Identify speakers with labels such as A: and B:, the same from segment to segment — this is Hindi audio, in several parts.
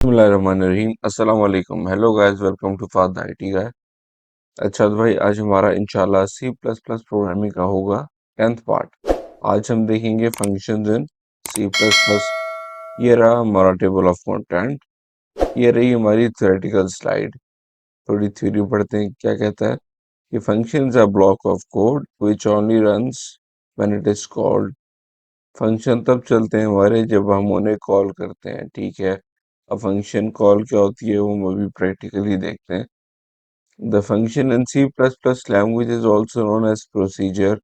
A: बिस्मिल्लाहिर्रहमानिर्रहीम। अस्सलाम वालेकुम। Hello guys, welcome to fad IT guy. अच्छा तो भाई, आज हमारा इंशाल्लाह सी प्लस प्लस प्रोग्रामिंग का होगा 10th पार्ट। आज हम देखेंगे functions in C plus plus. ये रहा हमारा टेबल ऑफ कंटेंट। ये रही हमारी थ्योरेटिकल स्लाइड। थोड़ी थ्योरी पढ़ते हैं, क्या कहता है कि functions R block of code which only runs when it is called. Function तब चलते हैं हमारे जब हम उन्हें कॉल करते हैं, ठीक है। अब फंक्शन कॉल क्या होती है वो हम अभी प्रैक्टिकली देखते हैं। The function in C plus plus language is also known as procedure.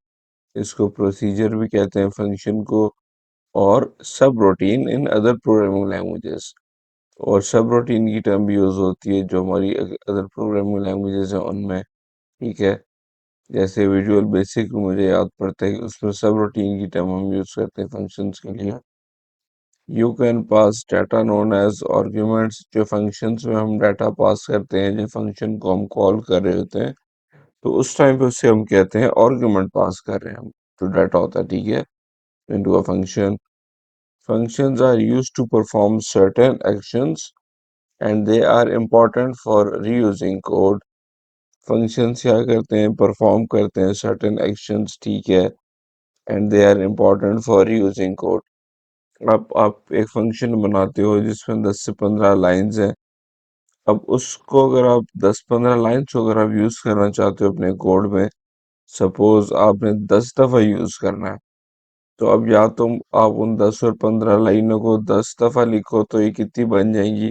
A: इसको प्रोसीजर भी कहते हैं फंक्शन को। और subroutine in other programming languages. और सब रूटीन की टर्म भी यूज होती है जो हमारी अदर प्रोग्रामिंग लैंग्वेजेस हैं उनमें, ठीक है। जैसे विजुअल बेसिक मुझे याद पड़ता है कि उसमें सब रूटीन की टर्म हम यूज करते हैं फंक्शंस के लिए। You can pass data known as arguments. जो फंक्शंस में हम डाटा पास करते हैं, जो फंक्शन को हम कॉल कर रहे होते हैं, तो उस टाइम पे उससे हम कहते हैं आर्ग्यूमेंट पास कर रहे हैं हम। जो डाटा होता है, ठीक है, into a function. Functions are used to perform certain actions and they are important for reusing code. Functions क्या करते हैं, परफॉर्म करते हैं सर्टेन एक्शंस, ठीक है, and they are important for reusing code. आप एक फंक्शन बनाते हो जिसमें 10 से 15 लाइंस हैं। अब उसको अगर आप 10-15 लाइंस को अगर आप यूज करना चाहते हो अपने कोड में, सपोज आपने 10 दफा यूज करना है, तो अब या तुम आप उन 10 और 15 लाइनों को 10 दफा लिखो तो ये कितनी बन जाएंगी,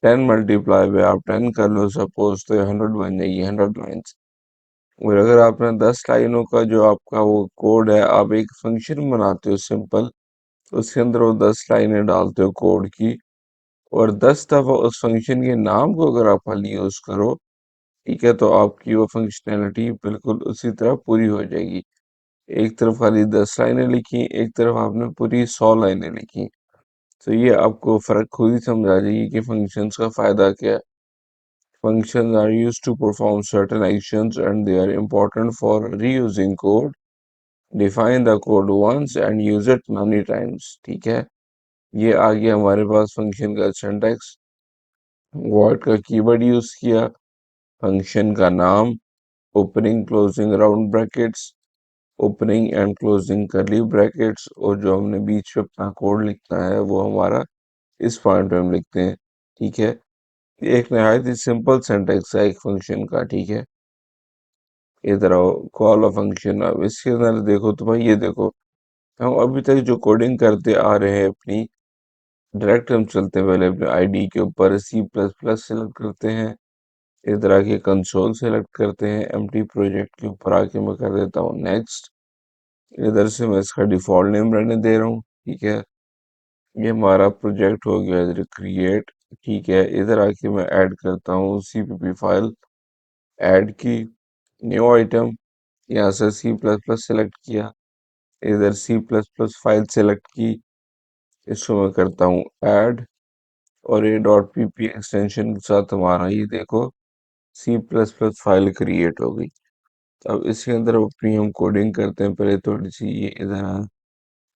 A: 10 मल्टीप्लाई बाय आप 10 कर लो सपोज, तो ये 100 बन जाएगी, 100 लाइन्स। और अगर आपने 10 लाइनों का जो आपका वो कोड है, आप एक फंक्शन बनाते हो सिंपल, उसके अंदर वो 10 लाइनें डालते हो कोड की, और 10 दफा उस फंक्शन के नाम को अगर आप खाली यूज करो, ठीक है, तो आपकी वो फंक्शनैलिटी बिल्कुल उसी तरह पूरी हो जाएगी। एक तरफ खाली 10 लाइनें लिखी, एक तरफ आपने पूरी 100 लाइनें लिखी, तो ये आपको फर्क खुद ही समझ आ जाएगी कि फंक्शंस का फायदा क्या है। Functions are used to perform certain actions and they are important for reusing code. Define the code once and use it many times, ठीक है। ये आ गया हमारे पास फंक्शन का सिंटैक्स। वॉइड का कीवर्ड यूज किया, फंक्शन का नाम, opening closing round brackets, opening and closing curly brackets, और जो हमने बीच में अपना कोड लिखना है वो हमारा इस पॉइंट पे हम लिखते हैं, ठीक है। ये एक नहायत ही सिंपल सिंटैक्स है एक फंक्शन का, ठीक है। इधर आओ, कॉल अ फंक्शन। अब इसके अंदर देखो तो भाई, ये देखो, हम अभी तक जो कोडिंग करते आ रहे हैं अपनी, डायरेक्ट हम चलते हैं पहले अपने आईडी के ऊपर, सी प्लस प्लस सेलेक्ट करते हैं, इधर आके कंसोल सेलेक्ट करते हैं, एम्प्टी प्रोजेक्ट के ऊपर आके मैं कर देता हूँ नेक्स्ट। इधर से मैं इसका डिफॉल्ट नेम रहने दे रहा हूँ, ठीक है। ये हमारा प्रोजेक्ट हो गया इधर क्रिएट, ठीक है। इधर आके मैं ऐड करता हूँ सीपीपी फाइल, ऐड की, न्यू आइटम, यहाँ से सी प्लस प्लस सेलेक्ट किया, इधर C plus plus file select की, इसको मैं करता हूँ ऐड, और ये डॉट पीपी एक्सटेंशन के साथ हमारा ये देखो C plus plus file create हो गई। अब इसके अंदर अपनी हम कोडिंग करते हैं पहले थोड़ी सी, ये इधर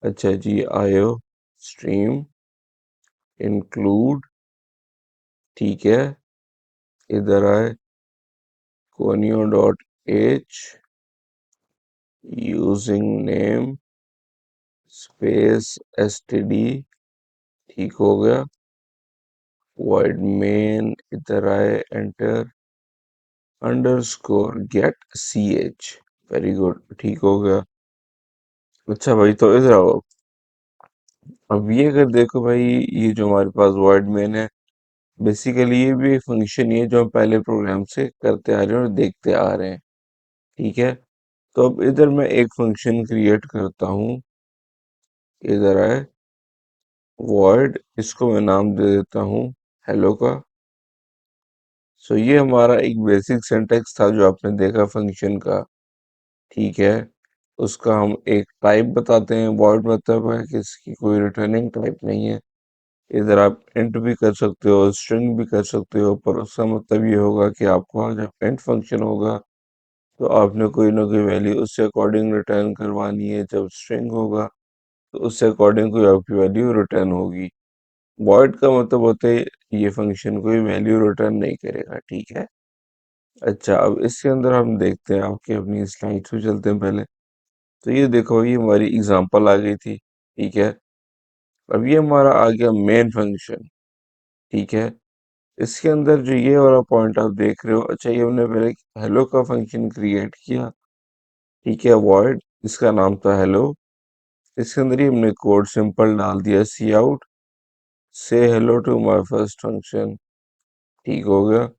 A: अच्छा जी, आयो स्ट्रीम इंक्लूड, ठीक है। इधर आए conio dot h using namespace STD, ठीक हो गया। void मेन, इधर आए enter underscore get ch, very good, ठीक हो गया। अच्छा भाई, तो इधर आओ। अब ये अगर देखो भाई, ये जो हमारे पास void मेन है, बेसिकली ये भी एक फंक्शन ही है जो हम पहले प्रोग्राम से करते आ रहे हैं और देखते आ रहे हैं, ठीक है। तो अब इधर मैं एक फंक्शन क्रिएट करता हूँ, इधर आए void, इसको मैं नाम दे देता हूँ हेलो का। सो ये हमारा एक बेसिक सिंटैक्स था जो आपने देखा फंक्शन का, ठीक है। उसका हम एक टाइप बताते हैं, void मतलब है कि इसकी कोई रिटर्निंग टाइप नहीं है। इधर आप इंट भी कर सकते हो, स्ट्रिंग भी कर सकते हो, पर उसका मतलब ये होगा कि आपको जब इंट फंक्शन होगा तो आपने कोई ना कोई वैल्यू उससे अकॉर्डिंग रिटर्न करवानी है, जब स्ट्रिंग होगा तो उससे अकॉर्डिंग कोई आपकी वैल्यू रिटर्न होगी। वॉइड का मतलब होता है ये फंक्शन कोई वैल्यू रिटर्न नहीं करेगा, ठीक है। अच्छा, अब इसके अंदर हम देखते हैं, आपके अपनी स्लाइड्स पे चलते हैं पहले। तो ये देखो, ये हमारी एग्जांपल आ गई थी, ठीक है। अब ये हमारा आ गया मेन फंक्शन, ठीक है। इसके अंदर जो ये वाला पॉइंट आप देख रहे हो, अच्छा ये हमने पहले हेलो का फंक्शन क्रिएट किया, ठीक है, वॉइड, इसका नाम था हेलो। इसके अंदर ही हमने कोड सिंपल डाल दिया, सी आउट से hello to my first function, ठीक हो गया।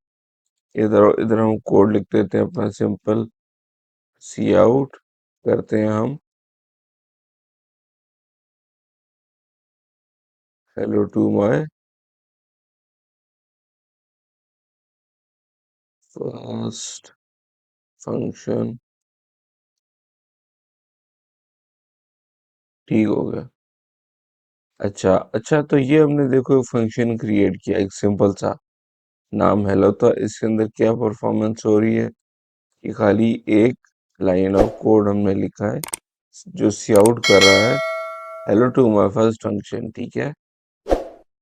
A: इधर इधर हम कोड लिख देते हैं अपना सिंपल, सी आउट करते हैं हम hello to my first function, ठीक हो गया। अच्छा अच्छा, तो ये हमने देखो फंक्शन क्रिएट किया एक सिंपल सा, नाम हेलो था। इसके अंदर क्या परफॉर्मेंस हो रही है कि खाली एक लाइन ऑफ कोड हमने लिखा है जो सी आउट कर रहा है hello to my first function, ठीक है।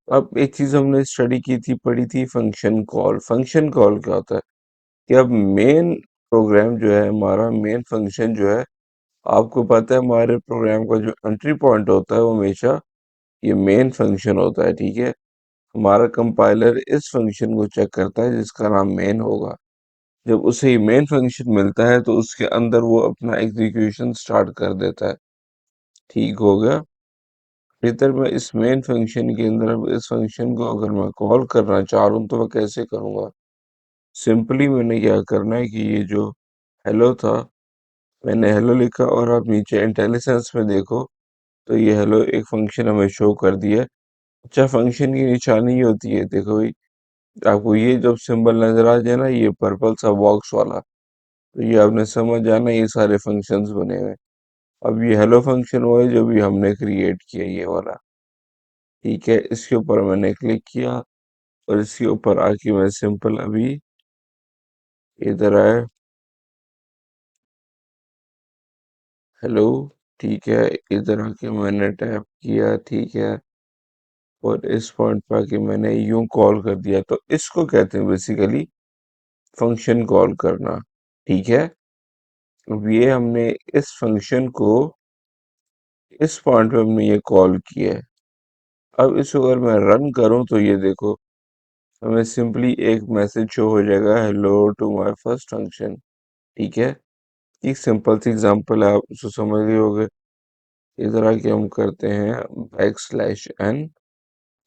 A: अब एक चीज हमने स्टडी की थी, पढ़ी थी, फंक्शन कॉल। फंक्शन कॉल क्या होता है कि अब मेन प्रोग्राम जो है, हमारा मेन फंक्शन जो है, आपको पता है हमारे प्रोग्राम का जो एंट्री पॉइंट होता है वो हमेशा ये मेन फंक्शन होता है, ठीक है। हमारा कंपाइलर इस फंक्शन को चेक करता है जिसका नाम मेन होगा। जब उसे ये मेन फंक्शन मिलता है तो उसके अंदर वो अपना एग्जीक्यूशन स्टार्ट कर देता है, ठीक हो गया। इधर मैं इस मेन फंक्शन के अंदर अब इस फंक्शन को अगर मैं कॉल करना चाह रहा हूँ तो मैं कैसे करूँगा? सिंपली मैंने क्या करना है कि ये जो हेलो था, मैंने हेलो लिखा और आप नीचे इंटेलिजेंस में देखो तो ये हेलो एक फंक्शन हमें शो कर दिया है। अच्छा, फंक्शन की निशानी ये होती है, देखो भाई, आपको ये जब सिंबल नजर आ जाए ना, ये पर्पल सा बॉक्स वाला, तो ये आपने समझ जाना ये सारे फंक्शंस बने हुए हैं। अब ये हेलो फंक्शन वो है जो भी हमने क्रिएट किया, ये वाला, ठीक है। इसके ऊपर मैंने क्लिक किया और इसके ऊपर आके मैं सिंपल अभी इधर आए, हेलो, ठीक है। इधर आके मैंने टैप किया, ठीक है, और इस पॉइंट पर आके मैंने यूं कॉल कर दिया, तो इसको कहते हैं बेसिकली फंक्शन कॉल करना, ठीक है। अब ये हमने इस फंक्शन को इस पॉइंट पे हमने ये कॉल किया है। अब इसको अगर मैं रन करूं तो ये देखो, हमें सिंपली एक मैसेज शो हो जाएगा, hello to my first function, ठीक है। एक सिंपल सी एग्जांपल है, आप उसको समझ गए होगे। इधर आके हम करते हैं \n।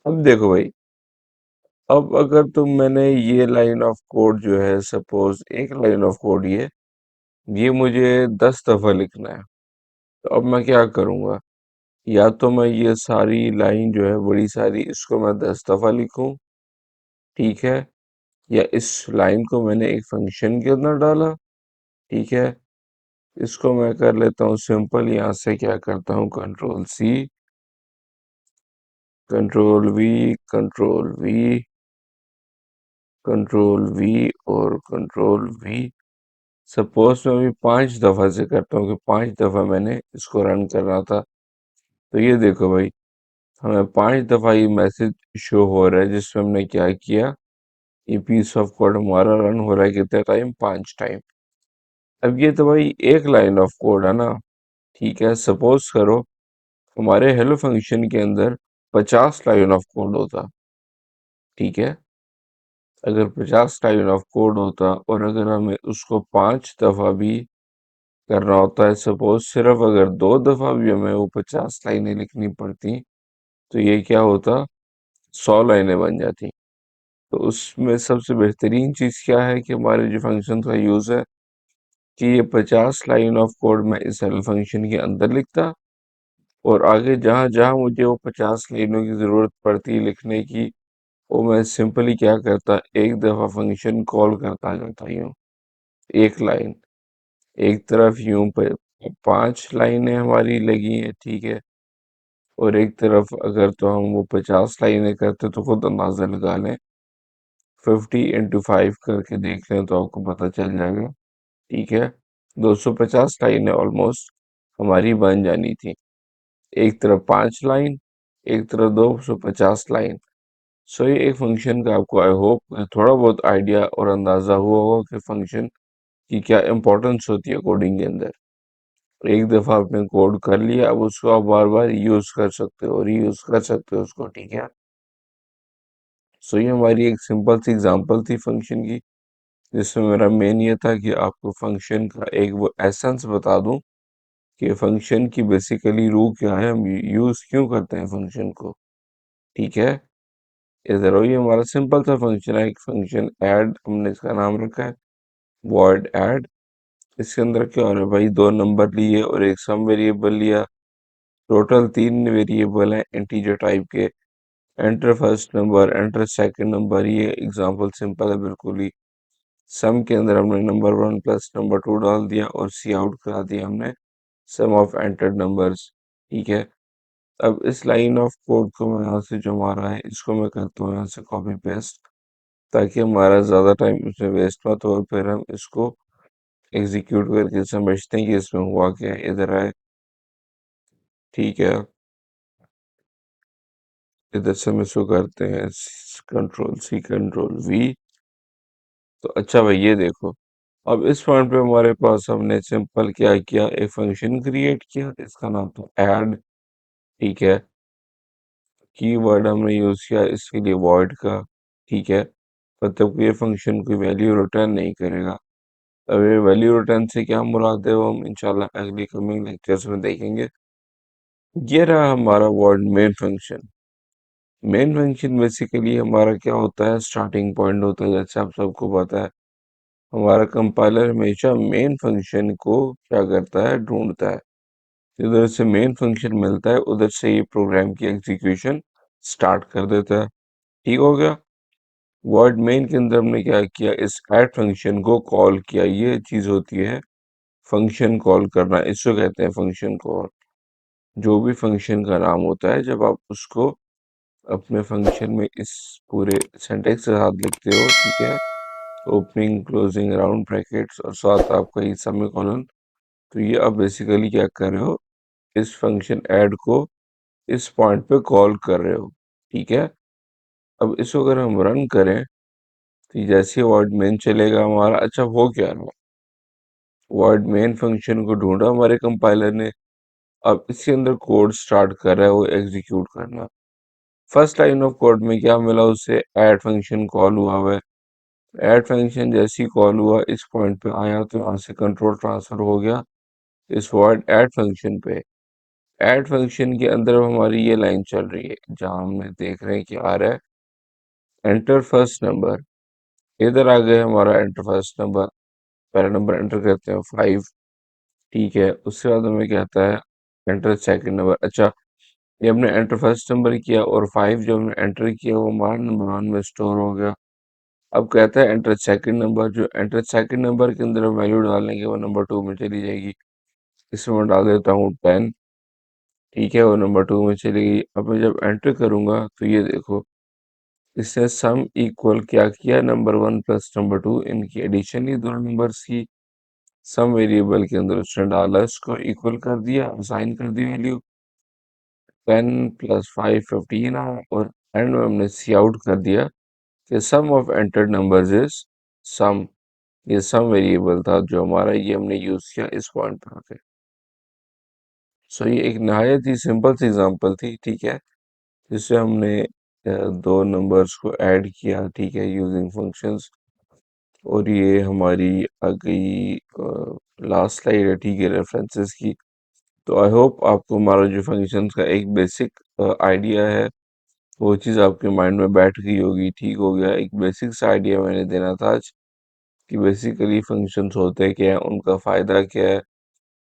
A: अब देखो भाई, अब अगर मैंने ये लाइन ऑफ कोड जो है, सपोज एक लाइन ऑफ कोड ये मुझे 10 दफा लिखना है, तो अब मैं क्या करूंगा? या तो मैं ये सारी लाइन जो है बड़ी सारी, इसको मैं 10 दफा लिखूं, ठीक है। या इस लाइन को मैंने एक फंक्शन के अंदर डाला, ठीक है। इसको मैं कर लेता हूँ सिंपल, यहाँ से क्या करता हूँ, control C, control V, control V, control V और कंट्रोल V। सपोज मैं अभी 5 दफा से करता हूँ कि 5 दफा मैंने इसको रन करना था। तो ये देखो भाई, हमें 5 दफा ये मैसेज शो हो रहा है जिसमें हमने क्या किया, ये पीस ऑफ कोड हमारा रन हो रहा है कितने टाइम, 5 टाइम। अब ये तो भाई एक लाइन ऑफ कोड है ना, ठीक है। सपोज करो हमारे हेलो फंक्शन के अंदर 50 लाइन ऑफ कोड होता, ठीक है। अगर 50 लाइन ऑफ कोड होता और अगर हमें उसको 5 दफा भी करना होता है, सपोज सिर्फ अगर 2 दफा भी हमें वो 50 लाइनें लिखनी पड़ती, तो ये क्या होता, 100 लाइनें बन जाती। तो उसमें सबसे बेहतरीन चीज क्या है कि हमारे जो फंक्शन का यूज है कि ये 50 लाइन ऑफ कोड मैं इस हेलो फंक्शन के अंदर लिखता, और आगे जहां जहां मुझे वो 50 लाइनों की जरूरत पड़ती लिखने की, वो मैं सिंपली क्या करता, एक दफा फंक्शन कॉल करता जाता यूं, एक लाइन, एक तरफ यूं पे 5 लाइनें हमारी लगी हैं, ठीक है। और एक तरफ अगर तो हम वो 50 लाइनें करते तो खुद अंदाजा लगा लें, 50 × 5 करके देख लें तो आपको पता चल जाएगा, ठीक है। 250 लाइनें ऑलमोस्ट हमारी बन जानी थी। एक तरफ 5 लाइन एक तरफ 250 लाइन। सो ये एक फंक्शन का आपको आई होप थोड़ा बहुत आइडिया और अंदाजा हुआ होगा कि फंक्शन की क्या इंपॉर्टेंस होती है कोडिंग के अंदर। एक दफा आपने कोड कर लिया, अब उसको आप बार बार यूज कर सकते हो, रीयूज कर सकते हो उसको, ठीक है। सो ये हमारी एक सिंपल सी एग्जांपल थी फंक्शन की, जिसमें मेरा मेन ये था कि आपको फंक्शन का एक वो एसेंस बता दूं कि फंक्शन की बेसिकली रूह क्या है, हम यूज क्यों करते हैं फंक्शन को, ठीक है। इधर ये हमारा सिंपल सा फंक्शन है, एक फंक्शन ऐड, हमने इसका नाम रखा है वॉइड ऐड। इसके अंदर क्या हो रहा है भाई, दो नंबर लिए और एक सम वेरिएबल लिया, टोटल तीन वेरिएबल हैं इंटीजर टाइप के। Enter first number, enter second number, ये एग्जांपल सिंपल है बिल्कुल ही। सम के अंदर हमने number one plus number two डाल दिया और सी आउट करा दिया हमने सम ऑफ एंटर्ड नंबर्स, ठीक है। अब इस लाइन ऑफ कोड को मैं यहाँ से जो हमारा है इसको मैं करता हूँ यहाँ से कॉपी पेस्ट, ताकि हमारा ज़्यादा टाइम इसमें वेस्ट मत हो और फिर हम इसको एग्जीक्यूट करके समझते हैं कि इसमें हुआ क्या है। इधर आए, ठीक है, इधर से हम इसको करते हैं कंट्रोल सी कंट्रोल वी। तो अच्छा भाई ये देखो, अब इस पॉइंट पे हमारे पास हमने सिंपल क्या किया, एक फंक्शन क्रिएट किया, इसका नाम था ऐड, ठीक है। कीवर्ड हमने यूज किया इसके लिए वॉइड का, ठीक है। मतलब कि ये फंक्शन कोई वैल्यू रिटर्न नहीं करेगा। अब ये वैल्यू रिटर्न से क्या मुराद है वो हम इंशाल्लाह अगली कमिंग लेक्चर्स में देखेंगे। ये रहा हमारा word main function. Main function basically हमारा क्या होता है, स्टार्टिंग पॉइंट होता है, जैसे आप सबको पता है। हमारा कंपाइलर हमेशा मेन फंक्शन को क्या करता है, ढूंढता है। इधर से मेन फंक्शन मिलता है, उधर से ये प्रोग्राम की एग्जीक्यूशन स्टार्ट कर देता है, ठीक हो गया। वर्ड मेन के अंदर हमने क्या किया, इस ऐड फंक्शन को कॉल किया, ये चीज होती है फंक्शन कॉल करना, इसको कहते हैं फंक्शन कॉल। जो भी फंक्शन का नाम होता है, जब आप उसको अपने फंक्शन में इस पूरे सिंटेक्स के साथ लिखते हो, ठीक है, ओपनिंग क्लोजिंग राउंड ब्रैकेट्स और साथ आपका ये सेमीकोलन, तो ये आप बेसिकली क्या कर रहे हो, इस फंक्शन ऐड को इस पॉइंट पे कॉल कर रहे हो, ठीक है। अब इसको अगर हम रन करें तो ये जैसे वर्ड मेन चलेगा हमारा। अच्छा हो क्या रहा, वर्ड मेन फंक्शन को ढूंढा हमारे कंपाइलर ने, अब इसके अंदर कोड स्टार्ट कर रहा है वो एग्जीक्यूट करना। फर्स्ट लाइन ऑफ कोड में क्या मिला उसे, ऐड फंक्शन कॉल हुआ हुआ है। ऐड फंक्शन जैसे ही कॉल हुआ इस पॉइंट पे आया तो यहाँ से कंट्रोल ट्रांसफर हो गया इस वर्ड ऐड फंक्शन पे। ऐड फंक्शन के अंदर अब हमारी ये लाइन चल रही है जहां हमने देख रहे हैं कि आ रहा है एंटर फर्स्ट नंबर। इधर आ गए हमारा एंटर फर्स्ट नंबर, पहला नंबर एंटर करते हैं 5, ठीक है। उसके बाद हमें कहता है एंटर सेकंड नंबर। अच्छा, ये हमने एंटर फर्स्ट नंबर किया और 5 जो हमने एंटर किया वो हमारा नंबर वन में स्टोर हो गया। अब कहता है एंटर सेकंड नंबर, जो एंटर सेकंड नंबर के अंदर वैल्यू डालने के वो नंबर टू में चली जाएगी। इसमें मैं डाल देता हूँ 10, ठीक है, वो नंबर टू में चली गई। अब मैं जब एंटर करूंगा तो ये देखो, इसने सम इक्वल क्या किया, number one plus number two इनकी एडिशन ही दोनों नंबर्स की सम वेरिएबल के अंदर उसने डाला, इसको इक्वल कर दिया, असाइन कर दी वैल्यू 10 प्लस 5 15 आया और एंड में हमने सी आउट कर दिया कि sum of entered numbers is sum. ये सम वेरिएबल था जो हमारा, ये हमने यूज किया इस पॉइंट पर आके। सो ये एक नहायत ही सिंपल सी एग्जांपल थी, ठीक है, जिससे हमने दो नंबर्स को ऐड किया, ठीक है, यूजिंग फंक्शंस। और ये हमारी आ गई लास्ट स्लाइड है, ठीक है, रेफरेंसेस की। तो आई होप आपको हमारा जो फंक्शंस का एक बेसिक आइडिया है वो चीज़ आपके माइंड में बैठ गई होगी, ठीक हो गया। एक बेसिक सा आइडिया मैंने देना था आज कि बेसिकली फंक्शंस होते क्या है, उनका फ़ायदा क्या है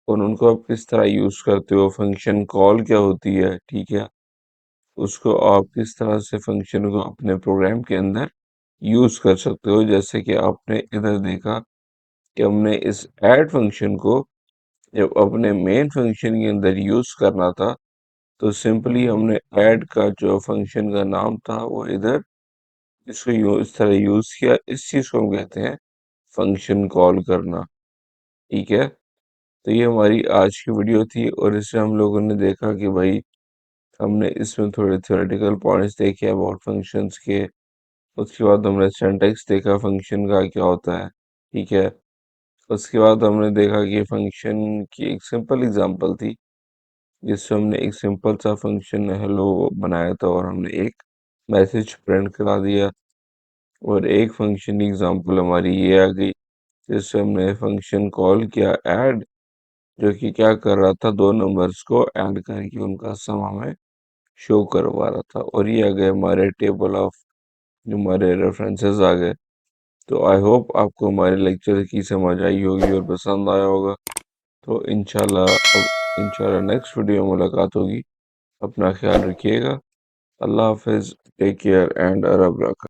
A: और उनको आप किस तरह यूज़ करते हो, फंक्शन कॉल क्या होती है, ठीक है, उसको आप किस तरह से फंक्शन को अपने प्रोग्राम के अंदर यूज़ कर सकते हो। जैसे कि आपने इधर देखा कि हमने इस ऐड फंक्शन को जब अपने मेन फंक्शन के अंदर यूज़ करना था तो सिंपली हमने ऐड का जो फंक्शन का नाम था वो इधर इसको इस तरह यूज़ किया। इस चीज़ को हम कहते हैं फंक्शन कॉल करना, ठीक है। तो ये हमारी आज की वीडियो थी और इससे हम लोगों ने देखा कि भाई हमने इसमें थोड़े थ्योरेटिकल पॉइंट्स देखे अबाउट फंक्शंस के। उसके बाद हमने सिंटैक्स देखा फंक्शन का क्या होता है, ठीक है। उसके बाद हमने देखा कि फंक्शन की एक सिंपल एग्जांपल थी, जिससे हमने एक सिंपल सा फंक्शन हेलो बनाया था और हमने एक मैसेज प्रिंट करा दिया। और एक फंक्शन एग्जांपल हमारी ये आ गई, जिससे हमने फंक्शन कॉल किया ऐड, जो कि क्या कर रहा था, दो नंबर्स को ऐड करके उनका सम हमें शो करवा रहा था। और ये आ गए हमारे टेबल ऑफ, जो हमारे रेफरेंसेस आ गए। तो आई होप आपको हमारे लेक्चर की समझ आई होगी और पसंद आया होगा। तो इंशाल्लाह नेक्स्ट वीडियो में मुलाकात होगी। अपना ख्याल रखिएगा। अल्लाह हाफिज़, टेक केयर एंड अरब रखा।